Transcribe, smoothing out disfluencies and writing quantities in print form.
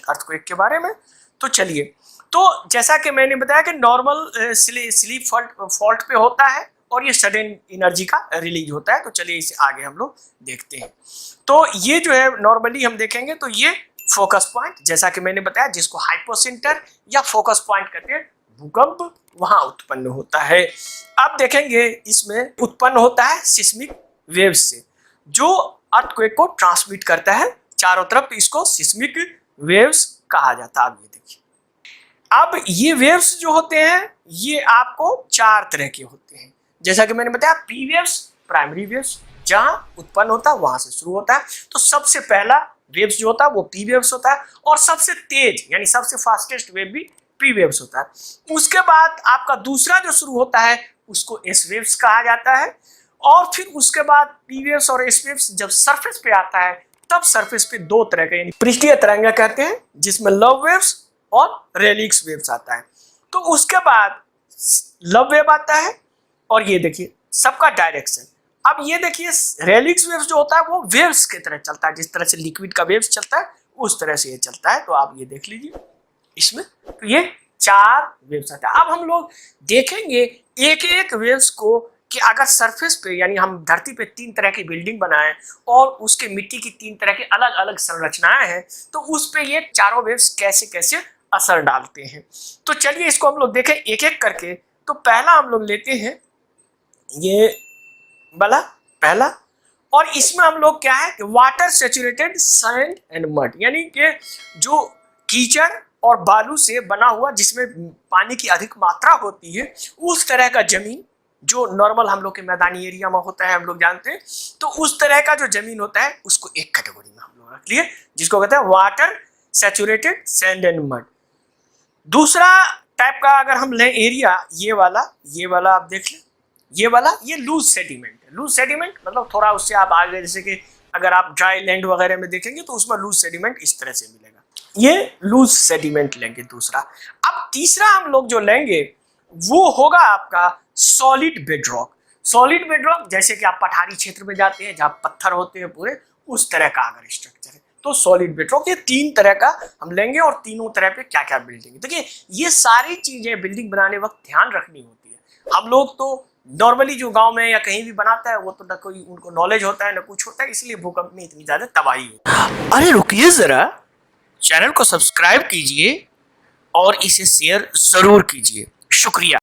Earthquake के बारे में। तो चलिए, तो जैसा कि मैंने बताया कि नॉर्मल स्लीप फॉल्ट पे होता है और ये सडन एनर्जी का रिलीज होता है। तो चलिए इसे आगे हम लोग देखते हैं। तो ये जो है नॉर्मली हम देखेंगे तो ये फोकस पॉइंट, जैसा कि मैंने बताया, जिसको हाइपोसेंटर या फोकस पॉइंट कहते हैं, भूकंप वहां उत्पन्न होता है। अब देखेंगे इसमें उत्पन्न होता है सिस्मिक वेव्स से, जो अर्थक्वेक को ट्रांसमिट करता है चारों तरफ। इसको सिस्मिक वेव्स कहा जाता है। अब ये देखिए, अब ये वेव्स जो होते हैं ये आपको 4 तरह के होते हैं। जैसा कि मैंने बताया, पी वेव्स, प्राइमरी वेव्स, जहां उत्पन्न होता है वहां से शुरू होता है। तो सबसे पहला वेव्स जो होता है वो पी वेव्स होता है, और सबसे तेज यानी सबसे फास्टेस्ट वेव भी पी वेव्स होता है। उसके बाद आपका दूसरा जो शुरू होता है उसको एस वेव्स कहा जाता है, और फिर उसके बाद पी वेव्स और एस वेव्स जब सरफेस पे आता है तब सरफेस पे 2 तरह के यानी पृष्ठीय तरंग कहते हैं, जिसमें लव वेव्स और रेलिक्स वेव्स आता है। तो उसके बाद लव वेव आता है, और ये देखिए सबका डायरेक्शन। अब ये देखिए रेलिक्स वेव्स जो होता है वो वेव्स की तरह चलता है, जिस तरह से लिक्विड का वेव्स चलता है उस तरह से ये चलता है। तो आप ये देख लीजिए इसमें, तो ये 4 वेव्स आते हैं। अब हम लोग देखेंगे एक एक वेव्स को कि अगर सरफेस पे यानी हम धरती पे 3 तरह की बिल्डिंग बनाएं और उसके मिट्टी की 3 तरह की अलग अलग संरचनाएं हैं, तो उस पे ये चारों वेव्स कैसे कैसे असर डालते हैं। तो चलिए इसको हम लोग देखें एक एक करके। तो पहला हम लोग लेते हैं ये वाला पहला, और इसमें हम लोग क्या है, water saturated sand and mud, यानी कि जो कीचड़ और बालू से बना हुआ जिसमें पानी की अधिक मात्रा होती है, उस तरह का जमीन जो नॉर्मल हम लोग के मैदानी एरिया में होता है, हम लोग जानते हैं। तो उस तरह का जो जमीन होता है उसको एक कैटेगरी में हम लोग रख लिए, जिसको कहते हैं water saturated sand and mud. दूसरा टाइप का अगर हम लें एरिया, ये वाला आप देख लें, ये वाला ये लूज सेडिमेंट है। लूज सेडिमेंट मतलब थोड़ा उससे आप आगे, जैसे कि अगर आप ड्राई लैंड वगैरह में देखेंगे तो उसमें लूज सेडिमेंट इस तरह से मिलेगा, ये लूज सेडिमेंट लेंगे दूसरा। अब तीसरा हम लोग जो लेंगे वो होगा आपका सॉलिड बेडरॉक। सॉलिड बेडरॉक जैसे कि आप पठारी क्षेत्र में जाते हैं जहाँ पत्थर होते हैं पूरे, उस तरह का अगर स्ट्रक्चर है तो सॉलिड बेडरॉक। ये 3 तरह का हम लेंगे, और तीनों तरह पे क्या क्या बिल्डिंग। देखिए ये सारी चीजें बिल्डिंग बनाने वक्त ध्यान रखनी होती है। हम लोग तो नॉर्मली जो गांव में या कहीं भी बनाता है वो तो ना कोई उनको नॉलेज होता है ना कुछ होता है, इसलिए भूकंप में इतनी ज्यादा तबाही होती है। अरे रुकिए जरा, चैनल को सब्सक्राइब कीजिए और इसे शेयर जरूर कीजिए। शुक्रिया।